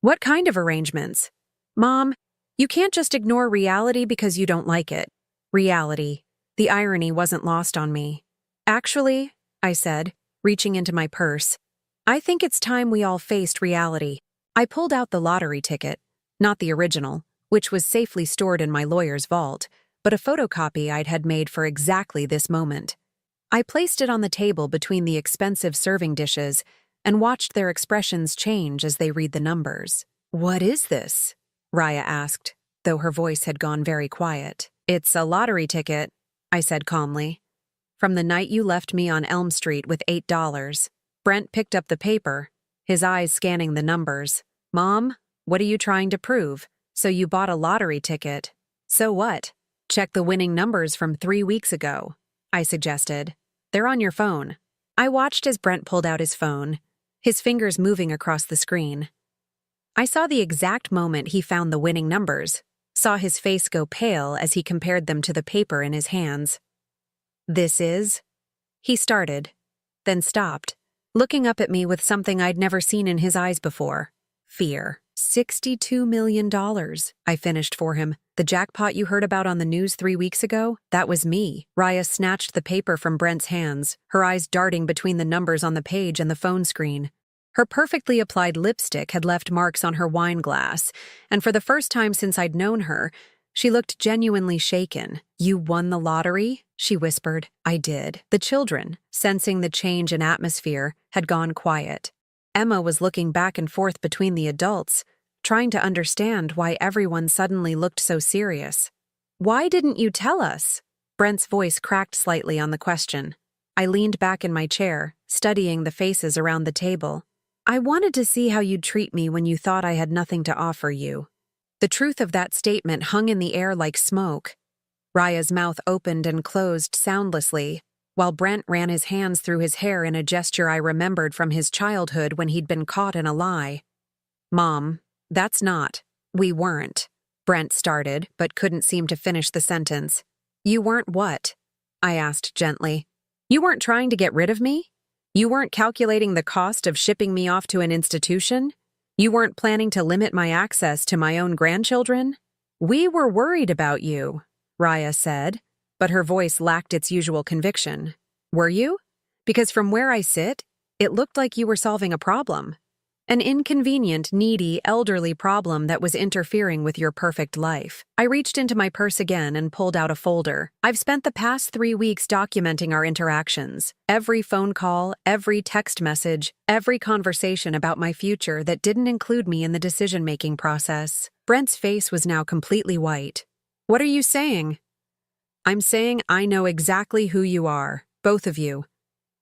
What kind of arrangements? Mom, you can't just ignore reality because you don't like it. Reality. The irony wasn't lost on me. Actually, I said, reaching into my purse, I think it's time we all faced reality. I pulled out the lottery ticket, not the original, which was safely stored in my lawyer's vault, but a photocopy I'd had made for exactly this moment. I placed it on the table between the expensive serving dishes and watched their expressions change as they read the numbers. What is this? Raya asked, though her voice had gone very quiet. It's a lottery ticket, I said calmly. From the night you left me on Elm Street with $8. Brent picked up the paper, his eyes scanning the numbers. Mom, what are you trying to prove? So you bought a lottery ticket. So what? Check the winning numbers from 3 weeks ago, I suggested. They're on your phone. I watched as Brent pulled out his phone, his fingers moving across the screen. I saw the exact moment he found the winning numbers, saw his face go pale as he compared them to the paper in his hands. This is? He started, then stopped, looking up at me with something I'd never seen in his eyes before. Fear. $62 million, I finished for him. The jackpot you heard about on the news 3 weeks ago? That was me. Raya snatched the paper from Brent's hands, her eyes darting between the numbers on the page and the phone screen. Her perfectly applied lipstick had left marks on her wine glass, and for the first time since I'd known her, she looked genuinely shaken. You won the lottery? She whispered. I did. The children, sensing the change in atmosphere, had gone quiet. Emma was looking back and forth between the adults, trying to understand why everyone suddenly looked so serious. Why didn't you tell us? Brent's voice cracked slightly on the question. I leaned back in my chair, studying the faces around the table. I wanted to see how you'd treat me when you thought I had nothing to offer you. The truth of that statement hung in the air like smoke. Raya's mouth opened and closed soundlessly, while Brent ran his hands through his hair in a gesture I remembered from his childhood when he'd been caught in a lie. Mom, that's not. We weren't. Brent started, but couldn't seem to finish the sentence. You weren't what? I asked gently. You weren't trying to get rid of me? You weren't calculating the cost of shipping me off to an institution? You weren't planning to limit my access to my own grandchildren? We were worried about you, Raya said, but her voice lacked its usual conviction. Were you? Because from where I sit, it looked like you were solving a problem. An inconvenient, needy, elderly problem that was interfering with your perfect life. I reached into my purse again and pulled out a folder. I've spent the past 3 weeks documenting our interactions. Every phone call, every text message, every conversation about my future that didn't include me in the decision-making process. Brent's face was now completely white. What are you saying? I'm saying I know exactly who you are, both of you.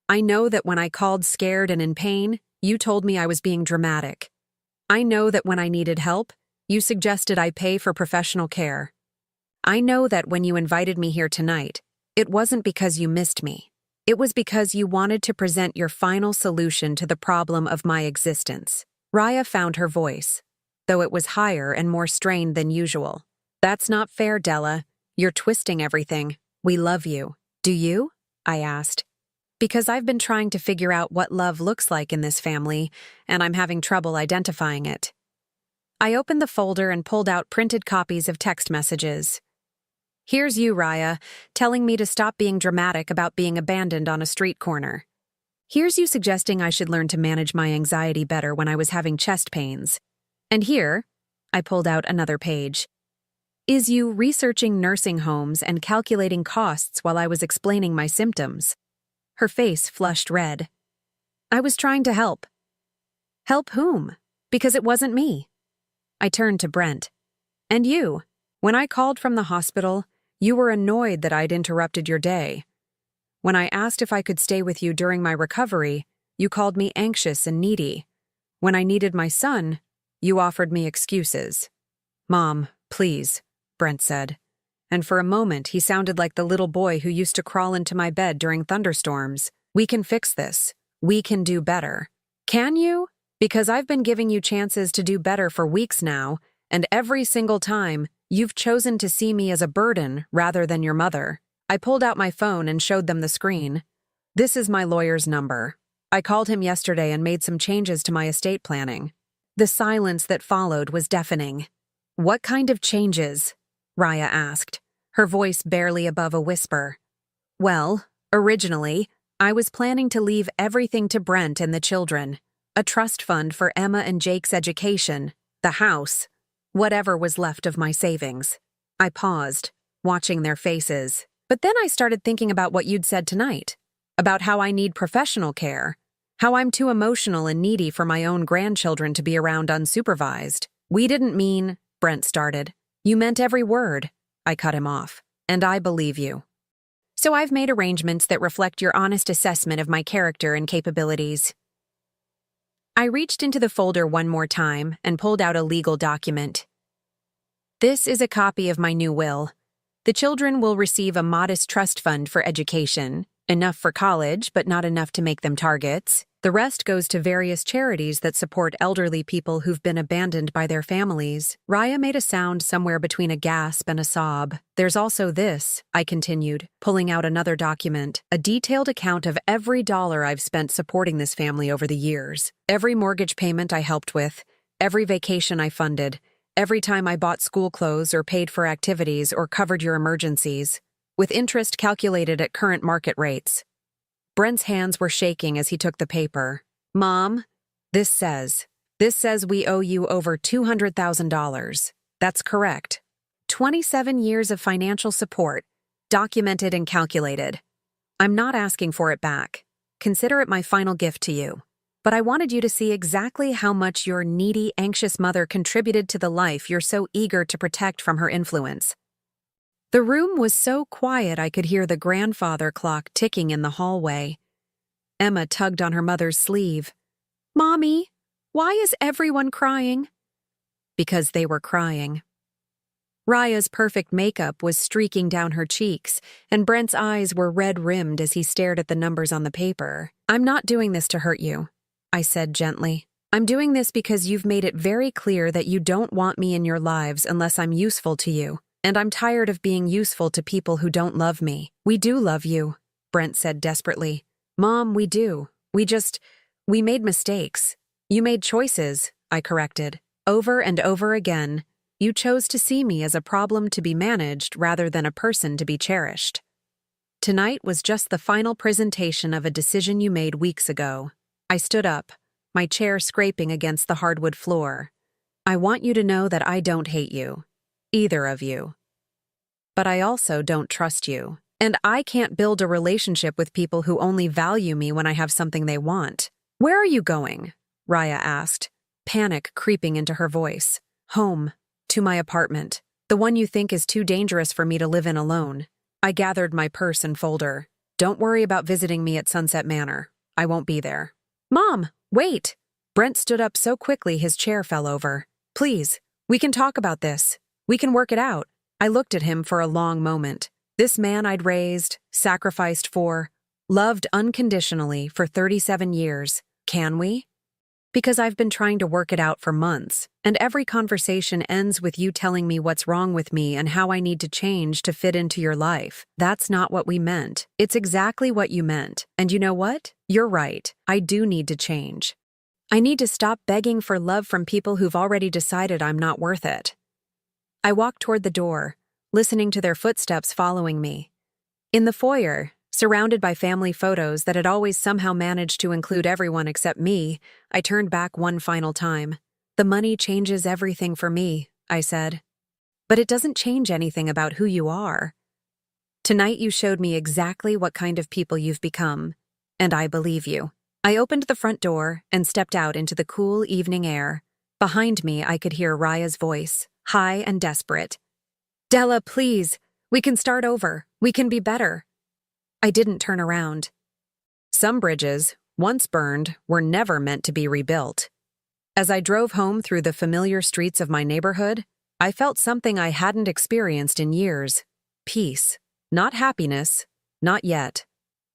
I know that when I called scared and in pain, you told me I was being dramatic. I know that when I needed help, you suggested I pay for professional care. I know that when you invited me here tonight, it wasn't because you missed me. It was because you wanted to present your final solution to the problem of my existence. Raya found her voice, though it was higher and more strained than usual. That's not fair, Della. You're twisting everything. We love you. Do you? I asked. Because I've been trying to figure out what love looks like in this family, and I'm having trouble identifying it. I opened the folder and pulled out printed copies of text messages. Here's you, Raya, telling me to stop being dramatic about being abandoned on a street corner. Here's you suggesting I should learn to manage my anxiety better when I was having chest pains. And here, I pulled out another page, is you researching nursing homes and calculating costs while I was explaining my symptoms. Her face flushed red. I was trying to help. Help whom? Because it wasn't me. I turned to Brent. And you? When I called from the hospital, you were annoyed that I'd interrupted your day. When I asked if I could stay with you during my recovery, you called me anxious and needy. When I needed my son, you offered me excuses. Mom, please, Brent said. And for a moment he sounded like the little boy who used to crawl into my bed during thunderstorms. We can fix this. We can do better. Can you? Because I've been giving you chances to do better for weeks now, and every single time, you've chosen to see me as a burden rather than your mother. I pulled out my phone and showed them the screen. This is my lawyer's number. I called him yesterday and made some changes to my estate planning. The silence that followed was deafening. What kind of changes? Raya asked, her voice barely above a whisper. Well, originally, I was planning to leave everything to Brent and the children. A trust fund for Emma and Jake's education, the house, whatever was left of my savings. I paused, watching their faces. But then I started thinking about what you'd said tonight, about how I need professional care, how I'm too emotional and needy for my own grandchildren to be around unsupervised. We didn't mean, Brent started. You meant every word. I cut him off. and I believe you. So I've made arrangements that reflect your honest assessment of my character and capabilities. I reached into the folder one more time and pulled out a legal document. This is a copy of my new will. The children will receive a modest trust fund for education, enough for college, but not enough to make them targets. The rest goes to various charities that support elderly people who've been abandoned by their families. Raya made a sound somewhere between a gasp and a sob. There's also this, I continued, pulling out another document, a detailed account of every dollar I've spent supporting this family over the years. Every mortgage payment I helped with, every vacation I funded, every time I bought school clothes or paid for activities or covered your emergencies, with interest calculated at current market rates. Brent's hands were shaking as he took the paper. Mom, this says we owe you over $200,000. That's correct. 27 years of financial support, documented and calculated. I'm not asking for it back. Consider it my final gift to you. But I wanted you to see exactly how much your needy, anxious mother contributed to the life you're so eager to protect from her influence. The room was so quiet I could hear the grandfather clock ticking in the hallway. Emma tugged on her mother's sleeve. Mommy, why is everyone crying? Because they were crying. Raya's perfect makeup was streaking down her cheeks, and Brent's eyes were red-rimmed as he stared at the numbers on the paper. I'm not doing this to hurt you, I said gently. I'm doing this because you've made it very clear that you don't want me in your lives unless I'm useful to you. And I'm tired of being useful to people who don't love me. We do love you, Brent said desperately. Mom, we do. We made mistakes. You made choices, I corrected. Over and over again, you chose to see me as a problem to be managed rather than a person to be cherished. Tonight was just the final presentation of a decision you made weeks ago. I stood up, my chair scraping against the hardwood floor. I want you to know that I don't hate you. Either of you. But I also don't trust you, and I can't build a relationship with people who only value me when I have something they want. Where are you going? Raya asked, panic creeping into her voice. Home, to my apartment, the one you think is too dangerous for me to live in alone. I gathered my purse and folder. Don't worry about visiting me at Sunset Manor. I won't be there. Mom, wait! Brent stood up so quickly his chair fell over. Please, we can talk about this. We can work it out. I looked at him for a long moment. This man I'd raised, sacrificed for, loved unconditionally for 37 years. Can we? Because I've been trying to work it out for months, and every conversation ends with you telling me what's wrong with me and how I need to change to fit into your life. That's not what we meant. It's exactly what you meant. And you know what? You're right. I do need to change. I need to stop begging for love from people who've already decided I'm not worth it. I walked toward the door, listening to their footsteps following me. In the foyer, surrounded by family photos that had always somehow managed to include everyone except me, I turned back one final time. The money changes everything for me, I said. But it doesn't change anything about who you are. Tonight you showed me exactly what kind of people you've become, and I believe you. I opened the front door and stepped out into the cool evening air. Behind me, I could hear Raya's voice, high and desperate. Della, please, we can start over. We can be better. I didn't turn around. Some bridges, once burned, were never meant to be rebuilt. As I drove home through the familiar streets of my neighborhood, I felt something I hadn't experienced in years. Peace. Not happiness, not yet,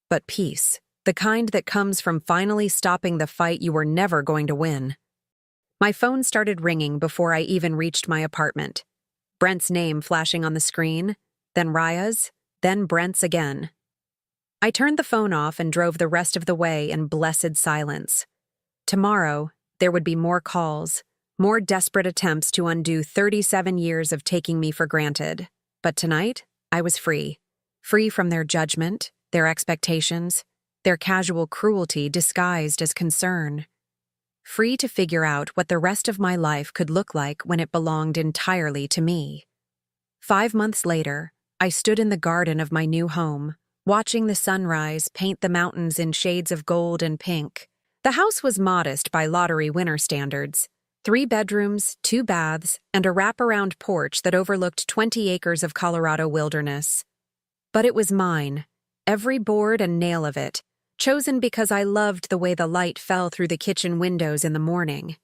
but peace. The kind that comes from finally stopping the fight you were never going to win. My phone started ringing before I even reached my apartment. Brent's name flashing on the screen, then Raya's, then Brent's again. I turned the phone off and drove the rest of the way in blessed silence. Tomorrow, there would be more calls, more desperate attempts to undo 37 years of taking me for granted. But tonight, I was free. Free from their judgment, their expectations, their casual cruelty disguised as concern. Free to figure out what the rest of my life could look like when it belonged entirely to me. 5 months later, I stood in the garden of my new home, watching the sunrise paint the mountains in shades of gold and pink. The house was modest by lottery winner standards. 3 bedrooms, 2 baths, and a wraparound porch that overlooked 20 acres of Colorado wilderness. But it was mine, every board and nail of it, chosen because I loved the way the light fell through the kitchen windows in the morning.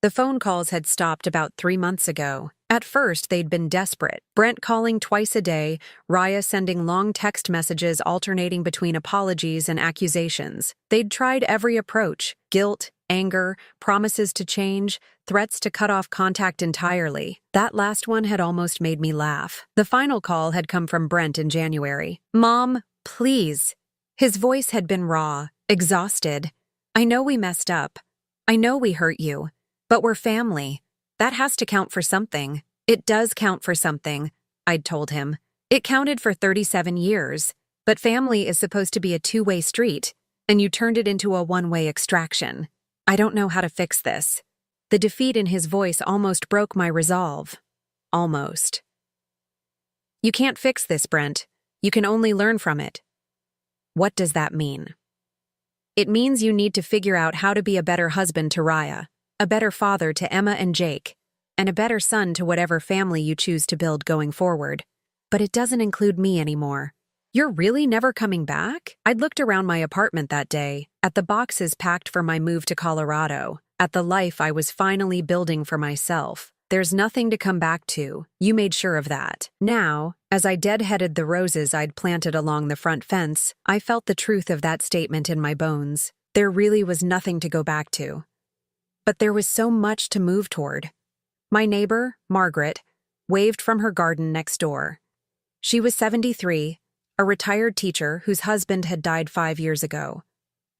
The phone calls had stopped about 3 months ago. At first, they'd been desperate. Brent calling twice a day, Raya sending long text messages alternating between apologies and accusations. They'd tried every approach: guilt, anger, promises to change, threats to cut off contact entirely. That last one had almost made me laugh. The final call had come from Brent in January. "Mom, please." His voice had been raw, exhausted. "I know we messed up. I know we hurt you. But we're family. That has to count for something." "It does count for something," I'd told him. "It counted for 37 years. But family is supposed to be a two-way street, and you turned it into a one-way extraction. I don't know how to fix this." The defeat in his voice almost broke my resolve. Almost. "You can't fix this, Brent. You can only learn from it." What does that mean? It means you need to figure out how to be a better husband to Raya, a better father to Emma and Jake, and a better son to whatever family you choose to build going forward. But it doesn't include me anymore. "You're really never coming back?" I'd looked around my apartment that day, at the boxes packed for my move to Colorado, at the life I was finally building for myself. "There's nothing to come back to. You made sure of that." Now, as I deadheaded the roses I'd planted along the front fence, I felt the truth of that statement in my bones. There really was nothing to go back to. But there was so much to move toward. My neighbor, Margaret, waved from her garden next door. She was 73, a retired teacher whose husband had died 5 years ago.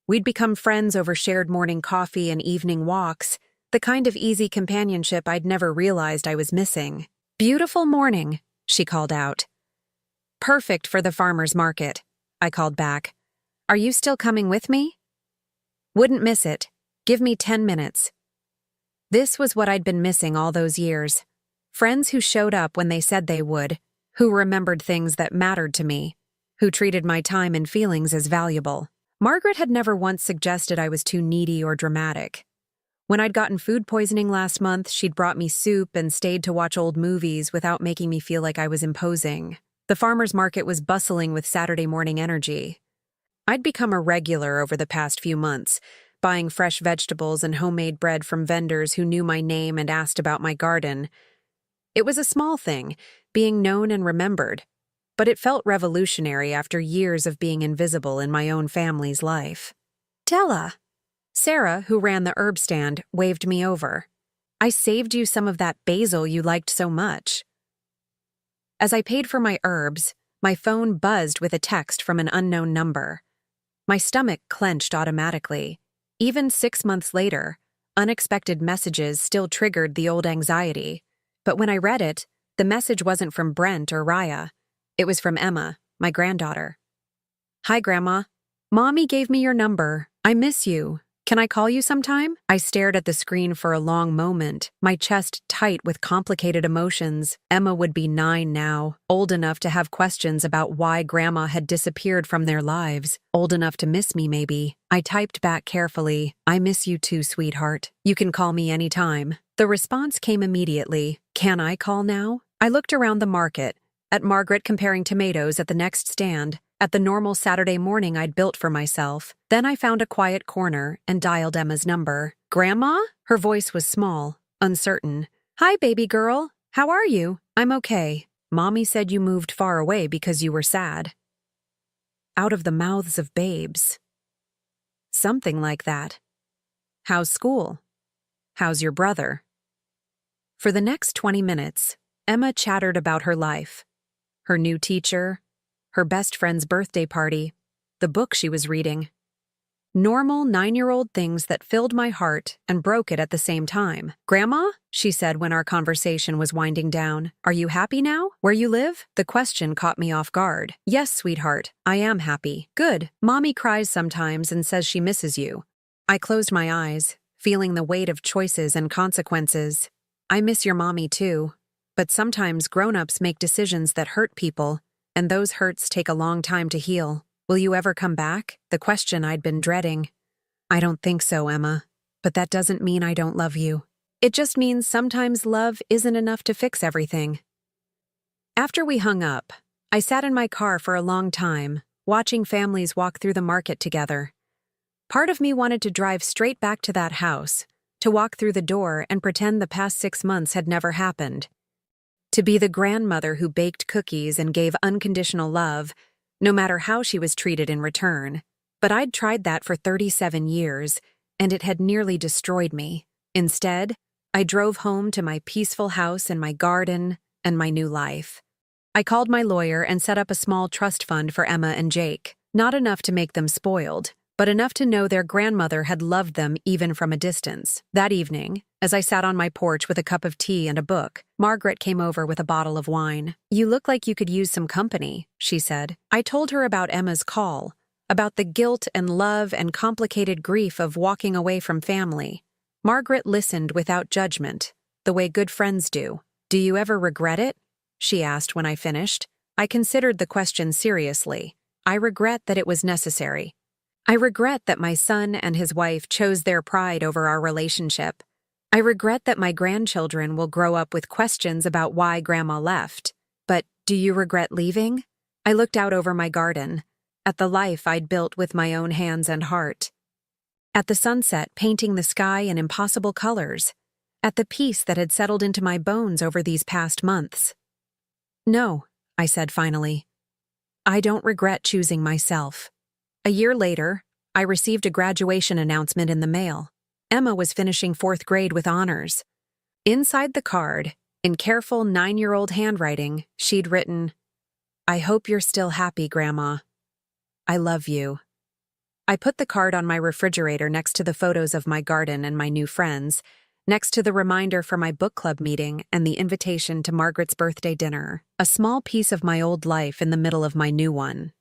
We'd become friends over shared morning coffee and evening walks, the kind of easy companionship I'd never realized I was missing. "Beautiful morning," she called out. "Perfect for the farmer's market," I called back. "Are you still coming with me?" "Wouldn't miss it. Give me 10 minutes. This was what I'd been missing all those years. Friends who showed up when they said they would, who remembered things that mattered to me, who treated my time and feelings as valuable. Margaret had never once suggested I was too needy or dramatic. When I'd gotten food poisoning last month, she'd brought me soup and stayed to watch old movies without making me feel like I was imposing. The farmer's market was bustling with Saturday morning energy. I'd become a regular over the past few months, buying fresh vegetables and homemade bread from vendors who knew my name and asked about my garden. It was a small thing, being known and remembered, but it felt revolutionary after years of being invisible in my own family's life. "Della." Sarah, who ran the herb stand, waved me over. "I saved you some of that basil you liked so much." As I paid for my herbs, my phone buzzed with a text from an unknown number. My stomach clenched automatically. Even 6 months later, unexpected messages still triggered the old anxiety. But when I read it, the message wasn't from Brent or Raya. It was from Emma, my granddaughter. "Hi, Grandma. Mommy gave me your number. I miss you. Can I call you sometime?" I stared at the screen for a long moment, my chest tight with complicated emotions. Emma would be 9 now, old enough to have questions about why Grandma had disappeared from their lives, old enough to miss me maybe. I typed back carefully, "I miss you too, sweetheart. You can call me anytime." The response came immediately. "Can I call now?" I looked around the market, at Margaret comparing tomatoes at the next stand, at the normal Saturday morning I'd built for myself. Then I found a quiet corner and dialed Emma's number. "Grandma?" Her voice was small, uncertain. "Hi, baby girl. How are you?" "I'm okay. Mommy said you moved far away because you were sad." Out of the mouths of babes. Something like that. "How's school? How's your brother?" For the next 20 minutes, Emma chattered about her life, her new teacher, her best friend's birthday party, the book she was reading. Normal 9-year-old things that filled my heart and broke it at the same time. "Grandma?" she said when our conversation was winding down. "Are you happy now? Where you live?" The question caught me off guard. "Yes, sweetheart, I am happy." "Good. Mommy cries sometimes and says she misses you." I closed my eyes, feeling the weight of choices and consequences. "I miss your mommy too. But sometimes grown-ups make decisions that hurt people, and those hurts take a long time to heal. Will you ever come back?" The question I'd been dreading. "I don't think so, Emma. But that doesn't mean I don't love you." It just means sometimes love isn't enough to fix everything. After we hung up, I sat in my car for a long time, watching families walk through the market together. Part of me wanted to drive straight back to that house, to walk through the door and pretend the past 6 months had never happened. To be the grandmother who baked cookies and gave unconditional love, no matter how she was treated in return. But I'd tried that for 37 years, and it had nearly destroyed me. Instead, I drove home to my peaceful house and my garden and my new life. I called my lawyer and set up a small trust fund for Emma and Jake, not enough to make them spoiled, but enough to know their grandmother had loved them even from a distance. That evening, as I sat on my porch with a cup of tea and a book, Margaret came over with a bottle of wine. "You look like you could use some company," she said. I told her about Emma's call, about the guilt and love and complicated grief of walking away from family. Margaret listened without judgment, the way good friends do. "Do you ever regret it?" she asked when I finished. I considered the question seriously. I regret that it was necessary. I regret that my son and his wife chose their pride over our relationship. I regret that my grandchildren will grow up with questions about why Grandma left. But do you regret leaving? I looked out over my garden, at the life I'd built with my own hands and heart, at the sunset painting the sky in impossible colors, at the peace that had settled into my bones over these past months. "No," I said finally. "I don't regret choosing myself." A year later, I received a graduation announcement in the mail. Emma was finishing 4th grade with honors. Inside the card, in careful 9-year-old handwriting, she'd written, "I hope you're still happy, Grandma. I love you." I put the card on my refrigerator next to the photos of my garden and my new friends, next to the reminder for my book club meeting and the invitation to Margaret's birthday dinner, a small piece of my old life in the middle of my new one.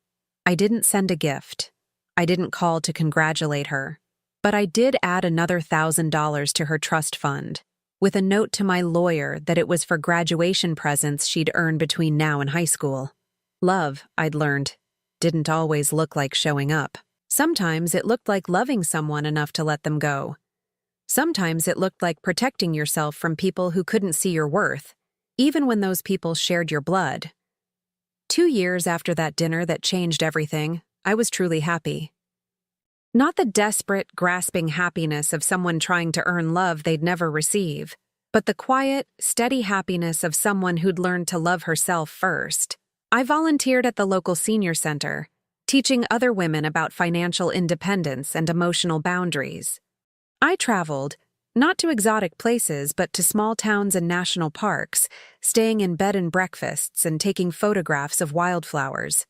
I didn't send a gift. I didn't call to congratulate her. But I did add another $1,000 to her trust fund, with a note to my lawyer that it was for graduation presents she'd earned between now and high school. Love, I'd learned, didn't always look like showing up. Sometimes it looked like loving someone enough to let them go. Sometimes it looked like protecting yourself from people who couldn't see your worth, even when those people shared your blood. 2 years after that dinner that changed everything, I was truly happy. Not the desperate, grasping happiness of someone trying to earn love they'd never receive, but the quiet, steady happiness of someone who'd learned to love herself first. I volunteered at the local senior center, teaching other women about financial independence and emotional boundaries. I traveled, not to exotic places, but to small towns and national parks, staying in bed and breakfasts and taking photographs of wildflowers.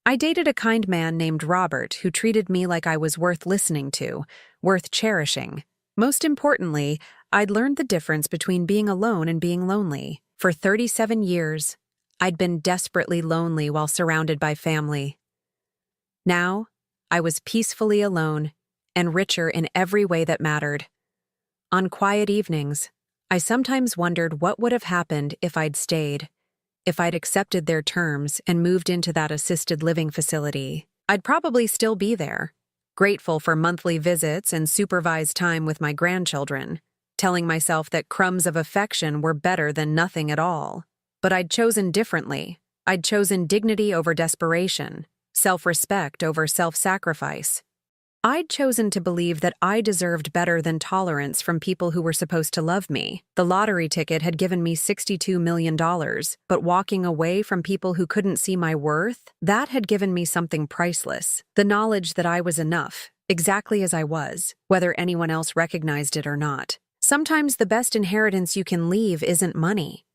I dated a kind man named Robert who treated me like I was worth listening to, worth cherishing. Most importantly, I'd learned the difference between being alone and being lonely. For 37 years, I'd been desperately lonely while surrounded by family. Now, I was peacefully alone and richer in every way that mattered. On quiet evenings, I sometimes wondered what would have happened if I'd stayed. If I'd accepted their terms and moved into that assisted living facility. I'd probably still be there, grateful for monthly visits and supervised time with my grandchildren, telling myself that crumbs of affection were better than nothing at all. But I'd chosen differently. I'd chosen dignity over desperation, self-respect over self-sacrifice. I'd chosen to believe that I deserved better than tolerance from people who were supposed to love me. The lottery ticket had given me $62 million, but walking away from people who couldn't see my worth, that had given me something priceless. The knowledge that I was enough, exactly as I was, whether anyone else recognized it or not. Sometimes the best inheritance you can leave isn't money.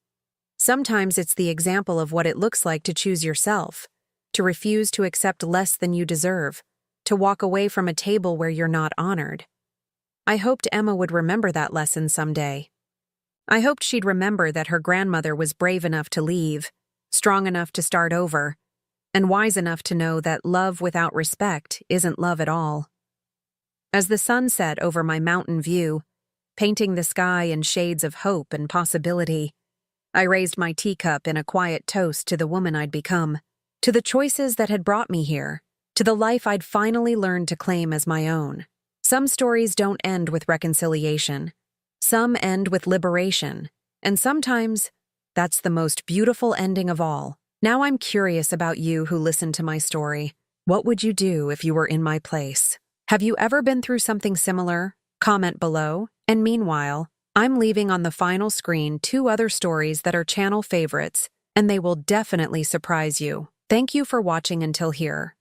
Sometimes it's the example of what it looks like to choose yourself, to refuse to accept less than you deserve, to walk away from a table where you're not honored. I hoped Emma would remember that lesson someday. I hoped she'd remember that her grandmother was brave enough to leave, strong enough to start over, and wise enough to know that love without respect isn't love at all. As the sun set over my mountain view, painting the sky in shades of hope and possibility, I raised my teacup in a quiet toast to the woman I'd become, to the choices that had brought me here, to the life I'd finally learned to claim as my own. Some stories don't end with reconciliation. Some end with liberation, and sometimes that's the most beautiful ending of all. Now I'm curious about you who listened to my story. What would you do if you were in my place? Have you ever been through something similar? Comment below. And meanwhile, I'm leaving on the final screen 2 other stories that are channel favorites, and they will definitely surprise you. Thank you for watching until here.